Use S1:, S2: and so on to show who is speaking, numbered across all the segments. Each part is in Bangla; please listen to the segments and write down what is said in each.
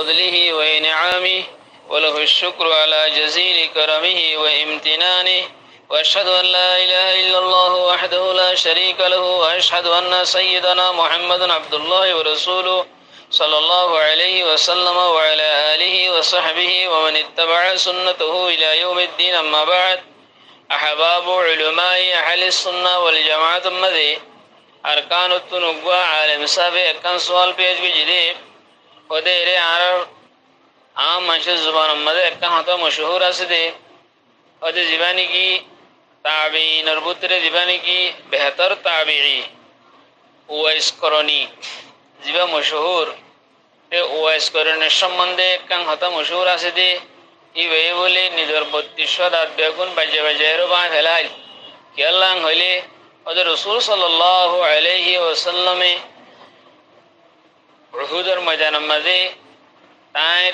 S1: فضله وإنعامه وله الشكر على جزيل كرمه وامتنانه وأشهد أن لا إله إلا الله وحده لا شريك له وأشهد أن سيدنا محمد عبد الله ورسوله صلى الله عليه وسلم وعلى آله وصحبه ومن اتبع سنته إلى يوم الدين أما بعد أحباب علماء أهل السنة والجماعة مذي أركان التنقوى عالم سابق كان سؤال بيج بجدي وديري عام منشد زبان مذي كان هذا مشهور أسدي ودي زباني کی تابعین اور بطر زبانی کی بہتر تابعی اویس قرنی জিবা মশহুর ওয়াইস করণের সম্বন্ধে কাং হতা মশহুর আছে দে ইবে বলে নিজের 32 দাঁত বেগুন বাজে বাজে রবা ফেলাই কেলাং হইলে ওদের রাসূল সাল্লাল্লাহু আলাইহি ওয়াসাল্লামে উহুদের ময়দানের মাঝে তার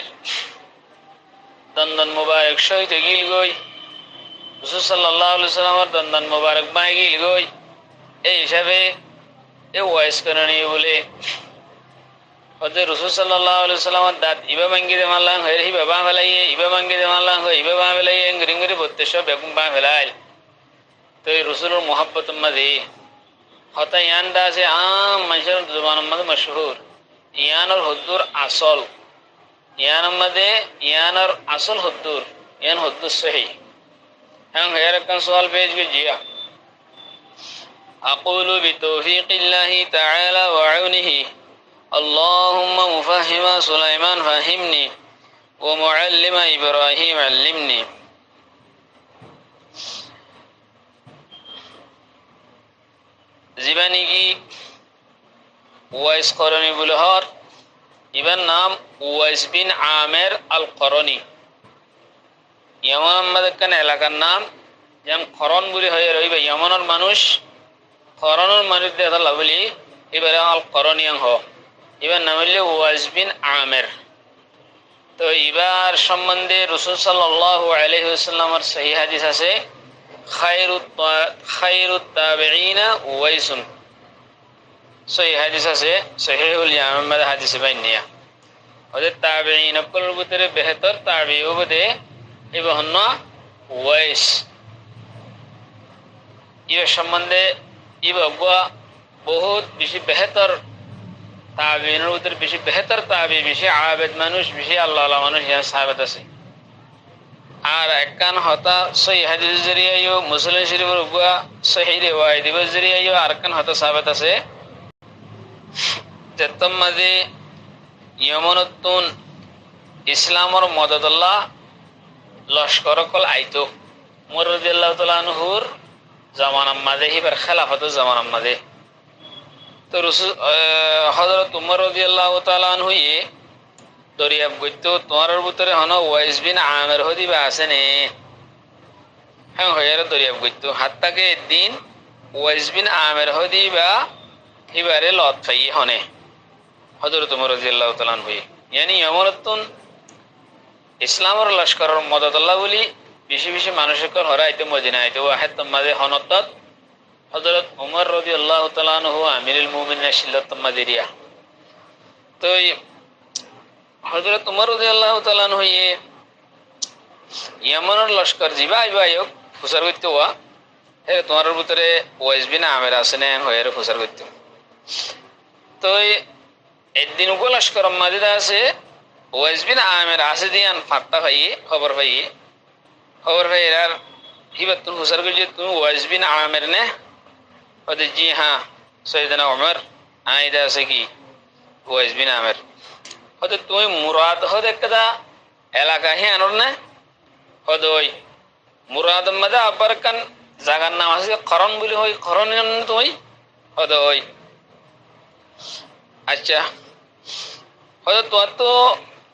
S1: দন্দন মুবারক শহীদ গিল গই রাসূল সাল্লাল্লাহু আলাইহি ওয়াসাল্লামের দন্দন মুবারক বাই গিল গই এই হিসাবে এ ওয়াইস করণী বলে ওদের রাসূল সাল্লাল্লাহু আলাইহি ওয়াসাল্লামের দাঁত ইবা ভাঙ্গি দে মারলাং হয় হি বাবা ফেলাইয়ে ইবা ভাঙ্গি দে মারলাং হয় ইবা বাবা ফেলাইয়ে গরিঙ্গরি 32 বেগুন বা ফেলাই তো এই রাসূলের মুহাব্বত মাঝে হতা ইয়ানদা আছে আম মানুষের জবান মধ্যে মশহুর ইয়ানর হুদ্দুর আসল ইয়ান মধ্যে ইয়ানর আসল হুদ্দুর ইয়ান হুদ্দুর সহি হ্যাঁ হেয়ার কান সওয়াল পেজ কে জিয়া أقول بتوفيق الله تعالى وعونه اللهم مفهم سليمان فهمني ومعلم إبراهيم علمني زباني کی ওয়াইস করণী বুলহর ইবার নাম ওয়াইস বিন আমের আল করণী ইয়ামান আমাদের কান এলাকার নাম যেমন করণ বলে হয়ে রইবে ইয়ামানের মানুষ করণের মানুষ দেখা বলি এবারে আল করণীয় হ এবার নাম হইলে ওয়াইস বিন আমের তো এবার সম্বন্ধে রাসূল সাল্লাল্লাহু আলাইহি ওয়াসাল্লামের সহিহ হাদিস আছে খায়রুত তাবিঈনা ওয়াইসুন সহিহ হাদিস আছে সহিহুল জামি'র হাদিস বাইনিয়া ওদের তাবিঈন কুল ভিতরে বেহতর তাবিঈ বদে ইবন ওয়াইস এই সম্বন্ধে ইবগা বহুত বেশি বেহতর তাবিঈনের ভিতরে বেশি বেহতর তাবিঈ বেশি আবেদ মানুষ বেশি আল্লাহওয়ালা মানুষ ইয়া সাহাবত আছে আর একখান হতা সহিহ হাদিস জরিয়ায়ও মুসলিম শরীফের উপা সহিহ রিওয়ায়াত জরিয়ায়ও আরকান হতা সাহাবত আছে যেতম মাঝে ইয়ামানুতুন ইসলামর মদদুল্লাহ লস্কর কল আইতো উমর রাদিয়াল্লাহু তাআলা আনহুর জামানার মাঝে হিবার খেলাফতের জামানার মাঝে তো রাসূল হযরত উমর রাদিয়াল্লাহু তাআলা আনহু দরিয়াব গইতো তোমার ভিতরে হন ওয়াইস বিন আমের হদিবা আছে নে হ্যাঁ হয়ার দরিয়াব গইতো হাত্তাকে একদিন ওয়াইস বিন আমের হদিবা হিবারে লত ফাই হনে হযরত উমর রাদিয়াল্লাহু তাআলা আনহু ইয়ানি ইয়ামানুতুন ইসলামের লস্করের মদদুল্লাহ বলি বেশি বেশি মানুষের হরাইতে মদিনা আইতে ওয়াহিদ মাঝে হনত হযরত উমর রাদিয়াল্লাহু তাআলা আনহু আমিরুল মুমিনিন শিল্লাত মাদিরিয়া তো হযরত উমর রাদিয়াল্লাহু তাআলা আনহু ইয়ামানের লস্কর জিবা আইবায়ক ফুসার করতে ওয়া হে তোমার ভিতরে ওয়াইস বিন আমের আছে না হয়ের ফুসার করতে তো একদিন উগো লস্কর মাদিদা আছে ওয়াইস বিন আমের আছে দিয়ান ফাত্তা ভাই খবর আর হিবাত তুন হুসার গজি তুম ওয়াইস বিন আমের ने ওদে জি হ্যাঁ সৈয়দনা উমর আইদা আছে কি ওয়াইস বিন আমের ওদে তুই মুরাদ হদে কদা এলাকা হে আনর না হদই মুরাদ মদা আবরকান জাগার নাম আছে করণ বলি হই করণ তুই হদই আচ্ছা হদ তো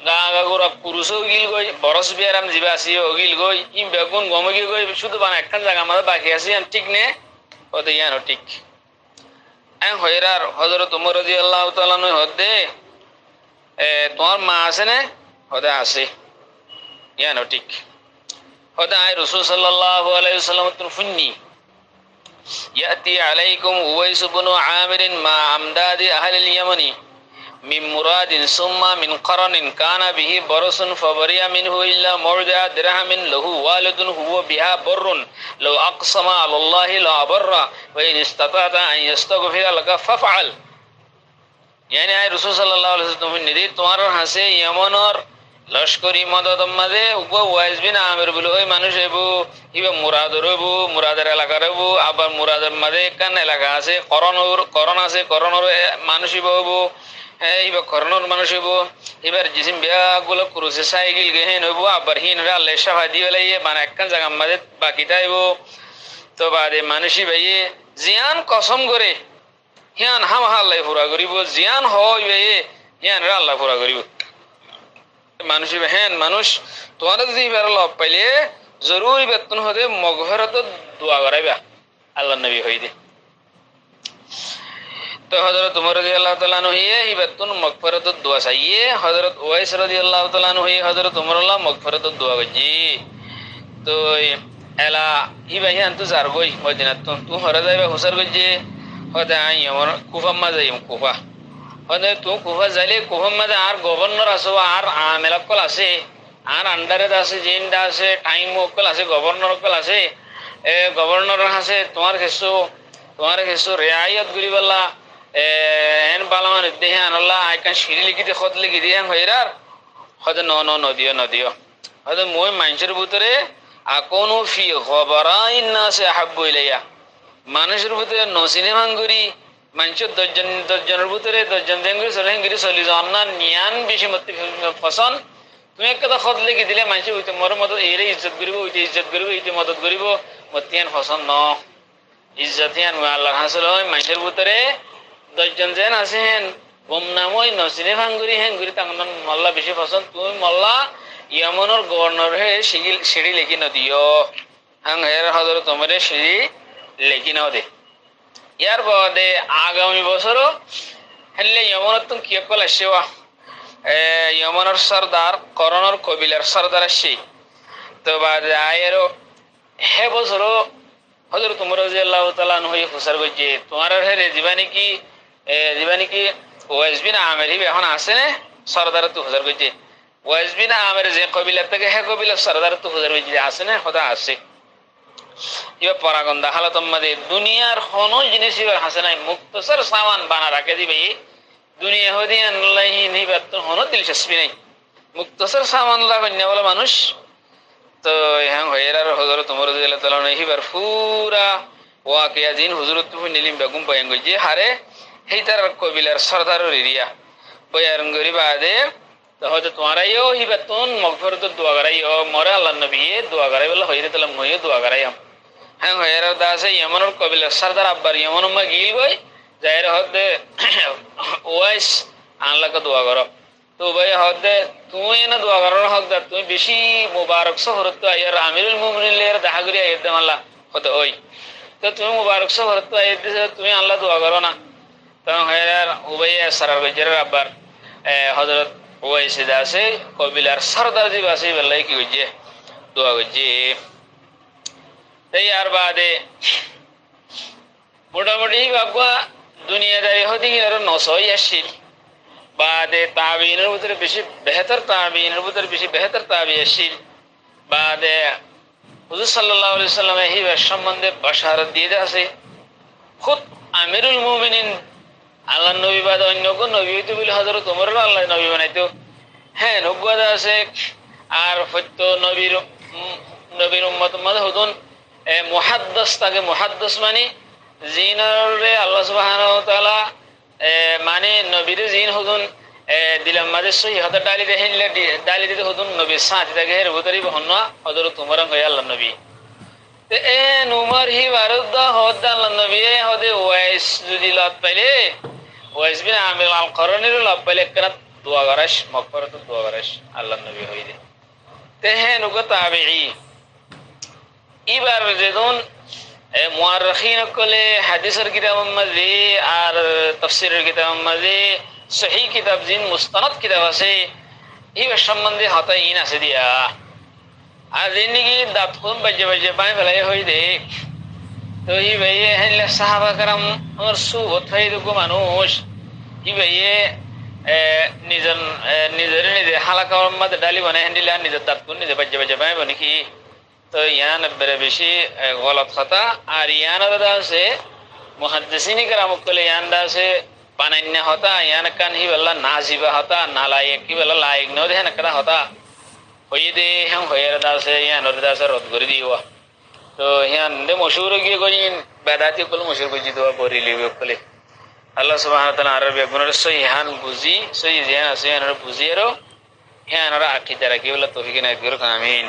S1: গাগুরা পুরুষও গিল গই বরস বিয়ারাম জিবা আসি গিল গই ইম বেগুন গমগি গই শুধু বান একখান জায়গা মধ্যে বাকি আছে ঠিক নে ওতে ইয়ানো ঠিক আই হয়রার হযরত উমর রাদিয়াল্লাহু তাআলা নয় হদে তোমার মা আছে না হদে আছে ইয়ানো ঠিক হদে আই রাসূল সাল্লাল্লাহু আলাইহি ওয়াসাল্লাম তুন ফুন্নি ইয়াতি আলাইকুম উওয়াইস ইবনে আমির মা আমদাদি আহলিল ইয়ামানি মিন মুরাদিন সুম্মা মিন কারানিন কানা বিহি বরসুন ফাবারিয়া মিনহু ইল্লা মুরদা দিরহামিন লাহু ওয়ালিদুন হুয়া বিহা বররুন লাউ আকসামা আলাল্লাহি লা আবাররা ওয়া ইন ইসতাতাতা আন ইস্তাগফিরা লাকা ফাফআল। ইয়ানি আই রাসূল সাল্লাল্লাহু আলাইহি ওয়াসাল্লাম নিদি তোমার হাসে ইয়ামানর লস্করি মদদ মাঝে উপ ওয়াইজ বিন আমির বলে ওই মানুষ এবু ইবা মুরাদর হইব, মুরাদের এলাকার হইব, আবার মুরাদের মাঝে একখান এলাকা আছে করণ আছে, করণর মানুষ হইব, হ্যাঁ ইবা করণর মানুষ হইব। এবার জিসিম বিয়াগুলো ক্রুসে সাইকেল গেহেন হইব, আবার হিন আল্লাহ সাফা দিয়ে লাইয়ে মানে একখান জায়গার মাঝে বাকিটা হইব। তো বাদে মানুষই ভাইয়ে জিয়ান কসম করে হিয়ান হাম আল্লাহ পুরা করিব, জিয়ান হয় ভাইয়ে হিয়ান আল্লাহ পুরা করিব। মানুষ হ্যাঁ মানুষ তোমার যদি এবার লভ পাইলে জরুরি বেতন হতে মগফরত দোয়া করাইবা আল্লাহ নবী হইতে। তো হযরত উমর রাদিয়াল্লাহু তাআলা আনহু এই বেতন মগফরত দোয়া চাইয়ে হযরত ওয়াইস রাদিয়াল্লাহু তাআলা আনহু হযরত উমর আল্লাহ মগফরত দোয়া করজি। তো এলা ই ভাই আনতু যার গই মদিনাত তুই হরে যাইবা হুসার করজি হতে আই আমার কুফা মা যাইম কুফা হতে তুই কুফা যাইলে কুফার মাঝে আর গভর্নর আছো আর মেলাকল আছে আর আন্ডারে আছে জিনটা আছে টাইম অকল আছে গভর্নর অকল আছে গভর্নর আছে তোমার কিছু রেয়ায়ত করি বললা এন বালামান দেহে আনলা আইকান সিঁড়ি লিখি দিয়ে খত লিখি দিয়ে হইরার হয়তো নদিও হয়তো মই মানুষের ভিতরে আকনো ফি খবরাইন নাসে আহাব্বু ইলাইয়া মানুষের ভিতরে নসিনে ভাঙ্গুরি মানুষের দশজনের ভিতরে 10 জন দেঙ্গুরি চলি যাওয়ার না নিয়ান বেশি মত পছন্দ। তুমি এক কথা খত লিখি দিলে মানুষ হইতে মোর মদত এরে ইজ্জত করিব, ওইতে ইজ্জত করিব, এইতে মদত করিব, মতিয়ান পছন্দ ন ইজ্জত হিয়ান আল্লাহ হাসল হয় মানুষের ভিতরে 10 জন যেন আছে হেন বম নামই নসিনে ভাঙ্গুরি হেন গুরি তাঙ্গন মল্লা বেশি পছন্দ। তুমি মল্লা ইয়ামনের গভর্নর হে সিঁড়ি লেখি নদিও হাং হের হজর তোমার সিঁড়ি লেখি নাও দে। ইয়ার বাদে আগামী বছরও হেললে ইয়মনত তুমি কি কল আসেওয়া ইয়মনের সর্দার করণর কবিলার সর্দার আসছে। তো বাদে আয়েরও হে বছরও হজরত উমর রাদিয়াল্লাহু তাআলা আনহু হুসার করছে তোমার হেরে জীবানী কি ওয়াইস বিন আমির এখন আছে না সর্দার তো হুসার করছে ওয়াইস বিন আমির যে কবিলার থেকে হে কবিলার সর্দার তো হুসার করছে আছে না খোদা আছে। এবার পরাগন্ধা হালত আমাদের দুনিয়ার কোনো জিনিস এবার হাসে নাই মুক্তসর সামান বানা রাখে দিবে দুনিয়া হদি আনলাইহিন এবার তো কোনো দিলচস্পি নাই মুক্তসর সামান লাগন্যা বলে মানুষ। তো হ্যাঁ হয়েরার হজরত উমর রাদিয়াল্লাহু তাআলা এবার পুরা ওয়াকিয়া দিন হুজুরত তুমি নিলিম বেগম বয়ান করছে হারে সেই তার কবিলার সর্দারের এরিয়া বয়ান করি বাদে তো হয়তো তোমারাইও এবার তো মগফরত দোয়া করাইও মরে আল্লাহ নবী দোয়া করাই বলে হইরে তাহলে মইও দোয়া করাইম। হ্যাঁ হয়ের আছে ইয়মনের কবিলার সর্দার আব্বার ইয়মন মা গিল গই যাইর হদে ওয়াইস আল্লাহকে দোয়া করো। তো ভাই হদে তুই না দোয়া করার হক দা তুমি বেশি মুবারক শহরত আয়ার আমিরুল মুমিনিন লের দেখা করি আইতে আল্লাহ হতে ওই তো তুমি মুবারক শহরত আইতে তুমি আল্লাহ দোয়া করো না। তো হয়ের উবাই সরার গজরের আব্বার হযরত ওয়াইস আছে কবিলার সর্দার জি বাসি বললাই কি হইছে দোয়া করছে। তাই আর বাদে মোটামুটি বাবা দুনিয়াদারি হতে গিয়ে নশই আসছিল বাদে তাবিনের ভিতরে বেশি বেহতর তাবি আসছিল বাদে হুজুর সাল্লাল্লাহু আলাইহি সাল্লাম এই সম্বন্ধে বাশারত দিয়ে আছে খুদ আমিরুল মুমিনিন আল্লাহ নবী বাদ অন্য কোন নবী হইতো বলে হযরত ওমর আল্লাহ নবী বানাইতো। হ্যাঁ নবুয়াদ আছে আর হয়তো নবীর উম্মত মধ্যে হতুন মুহাদ্দাস তাকে মুহাদ্দাস মানে জিনরে আল্লাহ সুবহানাহু ওয়া তাআলা মানে নবীর জিন হতুন দিলাম মাঝে সহি হতে ডালি দিতে হতুন নবীর সাথে তাকে হের ভুতরি বহন্না হযরত উমর হয়ে আল্লাহ নবী তে এ উমর হি বারুদা হদ আল্লাহ নবী হদে ওয়াইস যদি লত পাইলে ওয়াইস বিন আমির আল করনির লত পাইলে কেন দোয়া করাস মগফরত দোয়া করাস আল্লাহ নবী হইলে তে হে নুগ তাবিঈ এবার যেদিন মুআররিখিন কলে হাদিসের কিতাবের মাঝে আর তাফসীরের কিতাবের মাঝে সহিহ কিতাব জিন মুস্তানাদ কিতাব আছে এই সম্বন্ধে হতা ইন আছে দিয়া আর জিন্দেগি দাঁত খুন বাজে পাই ফেলাই হই দেখ তো এই ভাইয়ে হেলে সাহাবা کرام আমার সুবত হই দুগো মানুষ এই ভাইয়ে নিজের নিজের নিজে হালাকার মধ্যে ডালি বানাই হ্যান্ডিলে আর নিজের দাঁত কোন নিজে বাজ্যে বাজ্যে পাই বনি কি তো ইয়ান বেড়ে বেশি গলত কথা আর ইয়ান দাদা আছে মুহাদ্দিসিনী কেরামত কলে ইয়ান দা আছে বানাইন্যা হতা ইয়ান কান হি বেলা নাজিবা হতা নালায়েক কি বেলা লায়েক ন দেহেন একটা হতা হয়ে দে হ্যাঁ হয়ে দাদা আছে ইয়ান দাদা আছে রদ করে দিওয়া তো ইয়ান দে মশহুর গিয়ে কইন বেদাতি কল মশহুর কই দিওয়া বরি লিবে কলে আল্লাহ সুবহানাহু ওয়া তাআলা আরবি গুণের সহি হান বুঝি সহি জিয়ান আছে ইয়ান বুঝিয়েরো ইয়ান আর আকীদা রাখি বলা তৌফিক না দিও আমিন